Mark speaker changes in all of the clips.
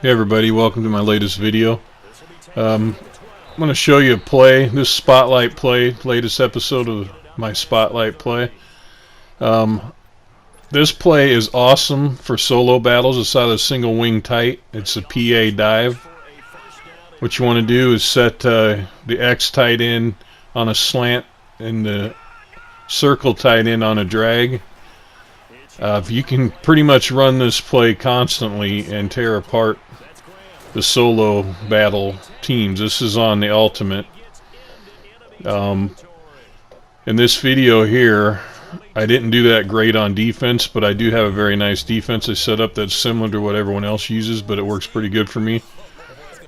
Speaker 1: Hey everybody, welcome to my latest video. I'm going to show you a play, this spotlight play, latest episode of my spotlight play. This play is awesome for solo battles. It's out of single wing tight. It's a PA dive. What you want to do is set the X tight in on a slant and the circle tight in on a drag. You can pretty much run this play constantly and tear apart the solo battle teams. This is on the ultimate. In this video here, I didn't do that great on defense, but I do have a very nice defense I set up that's similar to what everyone else uses, but it works pretty good for me.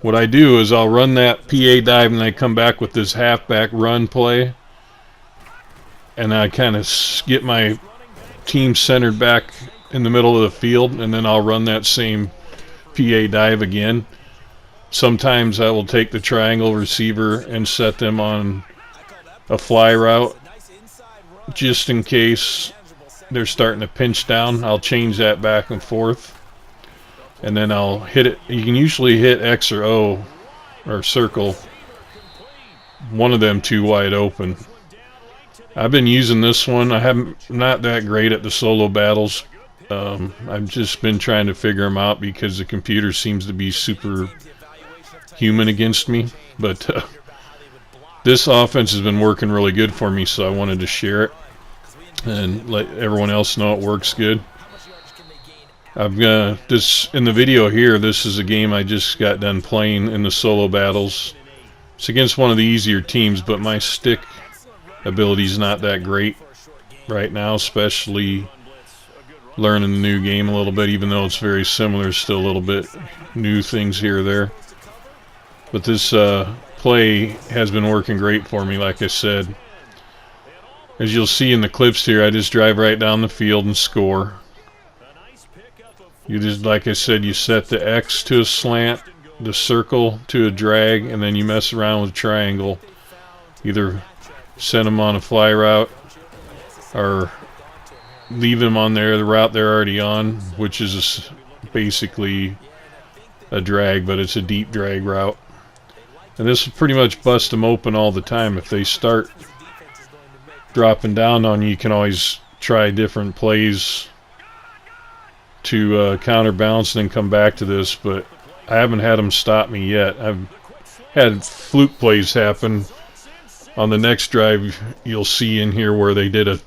Speaker 1: What I do is I'll run that PA dive and I come back with this halfback run play, and I kind of get my team centered back in the middle of the field, and then I'll run that same PA dive again. Sometimes I will take the triangle receiver and set them on a fly route just in case they're starting to pinch down. I'll change that back and forth, and then I'll hit it. You can usually hit X or O or circle, one of them two wide open. I've been using this one. I'm not that great at the solo battles. I've just been trying to figure them out because the computer seems to be super human against me. But this offense has been working really good for me, so I wanted to share it and let everyone else know it works good. I've got this in the video here. This is a game I just got done playing in the solo battles. It's against one of the easier teams, but my stick ability is not that great right now, especially learning the new game a little bit, even though it's very similar, still a little bit new things here or there. But this play has been working great for me, like I said. As you'll see in the clips here, I just drive right down the field and score. You just, like I said, you set the X to a slant, the circle to a drag, and then you mess around with triangle. Either send them on a fly route or leave them on the route they're already on, which is basically a drag, but it's a deep drag route. And this will pretty much bust them open all the time. If they start dropping down on you, you can always try different plays to counterbalance and then come back to this, but I haven't had them stop me yet. I've had fluke plays happen. On the next drive, you'll see in here where they did a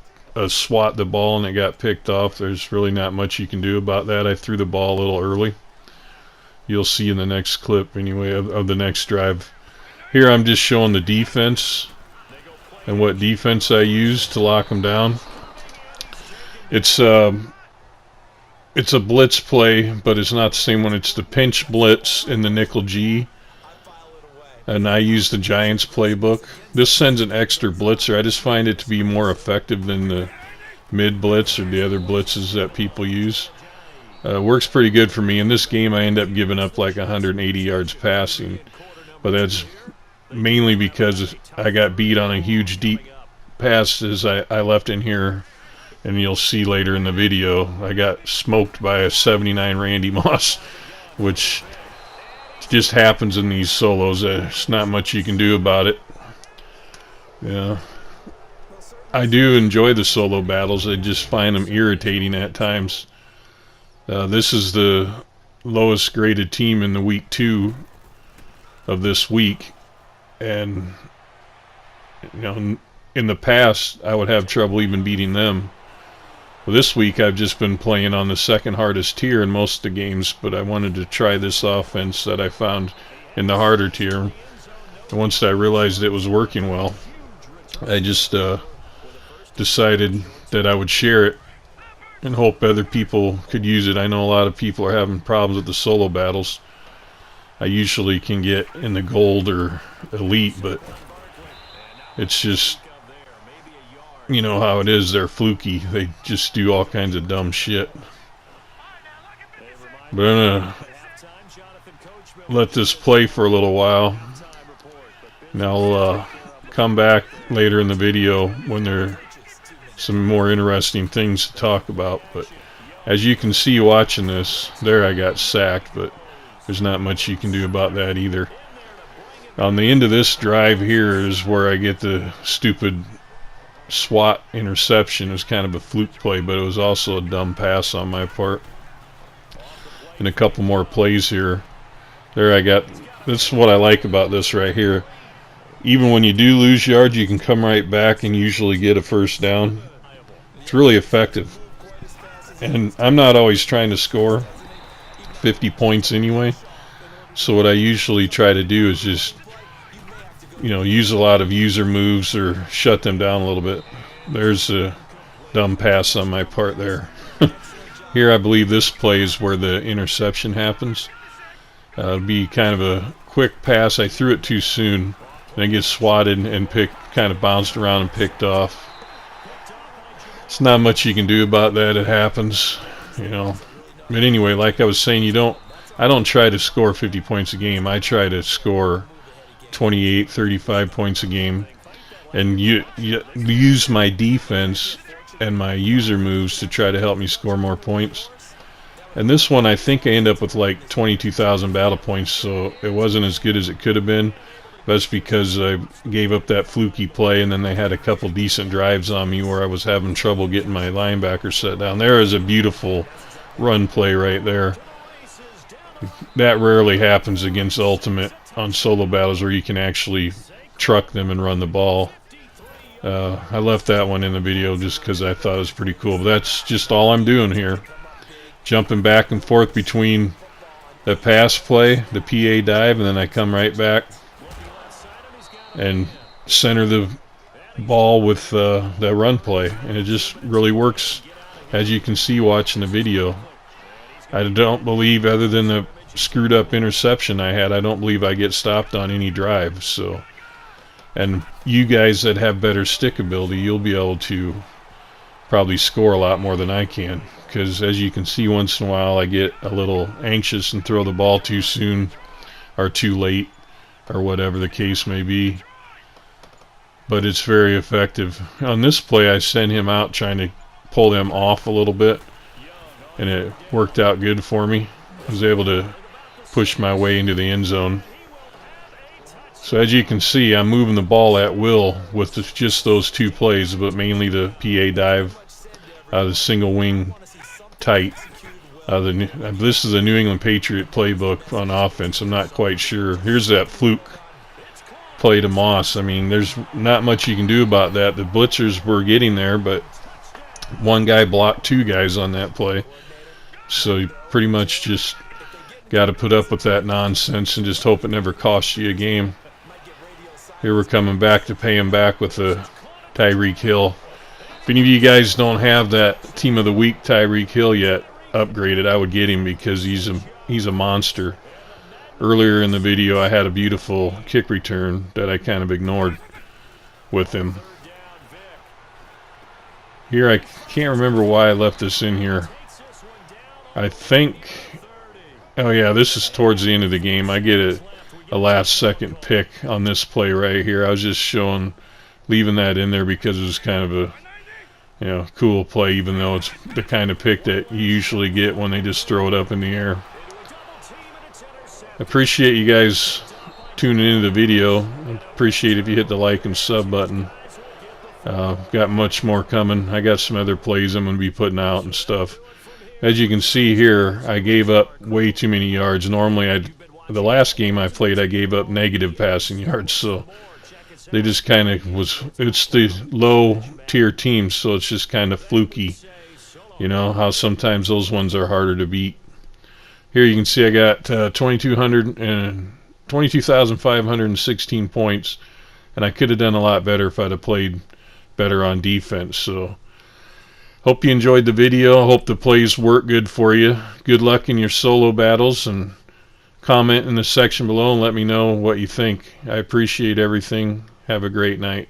Speaker 1: swat the ball and it got picked off. There's really not much you can do about that. I threw the ball a little early. You'll see in the next clip anyway of the next drive. Here I'm just showing the defense and what defense I use to lock them down. It's a blitz play, but it's not the same one. It's the pinch blitz in the nickel G, and I use the Giants playbook. This sends an extra blitzer. I just find it to be more effective than the mid blitz or the other blitzes that people use. Works pretty good for me. In this game I end up giving up like 180 yards passing, but that's mainly because I got beat on a huge deep pass as I left in here, and you'll see later in the video I got smoked by a 79 Randy Moss, which just happens in these solos. There's not much you can do about it. Yeah, I do enjoy the solo battles. I just find them irritating at times. This is the lowest graded team in the week 2 of this week, and you know, in the past I would have trouble even beating them. Well, this week I've just been playing on the second hardest tier in most of the games, but I wanted to try this offense that I found in the harder tier. And once I realized it was working well, I just decided that I would share it and hope other people could use it. I know a lot of people are having problems with the solo battles. I usually can get in the gold or elite, but it's just, you know how it is, they're fluky. They just do all kinds of dumb shit. But I'm gonna let this play for a little while, and I'll come back later in the video when there are some more interesting things to talk about. But as you can see watching this, there I got sacked, but there's not much you can do about that either. On the end of this drive here is where I get the stupid SWAT interception. It was kind of a fluke play, but it was also a dumb pass on my part. And a couple more plays here. There I got, this is what I like about this right here. Even when you do lose yards, you can come right back and usually get a first down. It's really effective. And I'm not always trying to score 50 points anyway. So what I usually try to do is just, use a lot of user moves or shut them down a little bit. There's a dumb pass on my part there. Here I believe this play is where the interception happens. It'll be kind of a quick pass. I threw it too soon. And I get swatted and kind of bounced around and picked off. It's not much you can do about that. It happens, But anyway, like I was saying, I don't try to score 50 points a game. I try to score 28, 35 points a game, and you use my defense and my user moves to try to help me score more points. And this one, I think I end up with like 22,000 battle points, so it wasn't as good as it could have been. That's because I gave up that fluky play, and then they had a couple decent drives on me where I was having trouble getting my linebacker set down. There is a beautiful run play right there. That rarely happens against Ultimate on solo battles where you can actually truck them and run the ball. I left that one in the video just because I thought it was pretty cool. But that's just all I'm doing here. Jumping back and forth between the pass play, the PA dive, and then I come right back and center the ball with the run play. And it just really works, as you can see watching the video. I don't believe, other than the screwed up interception I had, I don't believe I get stopped on any drive. So, and you guys that have better stick ability, you'll be able to probably score a lot more than I can, because as you can see, once in a while I get a little anxious and throw the ball too soon or too late or whatever the case may be. But it's very effective. On this play, I sent him out trying to pull them off a little bit, and it worked out good for me. I was able to push my way into the end zone. So as you can see, I'm moving the ball at will with just those two plays, but mainly the PA dive, the single wing tight. This is a New England Patriot playbook on offense. I'm not quite sure. Here's that fluke play to Moss. I mean, there's not much you can do about that. The blitzers were getting there, but one guy blocked two guys on that play. So you pretty much just got to put up with that nonsense and just hope it never costs you a game. Here we're coming back to pay him back with a Tyreek Hill. If any of you guys don't have that Team of the Week Tyreek Hill yet upgraded, I would get him because he's a monster. Earlier in the video, I had a beautiful kick return that I kind of ignored with him. Here, I can't remember why I left this in here. I think, oh yeah, this is towards the end of the game. I get a last second pick on this play right here. I was just leaving that in there because it was kind of a cool play, even though it's the kind of pick that you usually get when they just throw it up in the air. Appreciate you guys tuning into the video. Appreciate if you hit the like and sub button. Got much more coming. I got some other plays I'm going to be putting out and stuff. As you can see here, I gave up way too many yards. Normally, the last game I played, I gave up negative passing yards. So they just kind of it's the low tier teams, so it's just kind of fluky. You know how sometimes those ones are harder to beat. Here you can see I got 22,516 points, and I could have done a lot better if I'd have played better on defense. So hope you enjoyed the video. Hope the plays work good for you. Good luck in your solo battles, and comment in the section below and let me know what you think. I appreciate everything. Have a great night.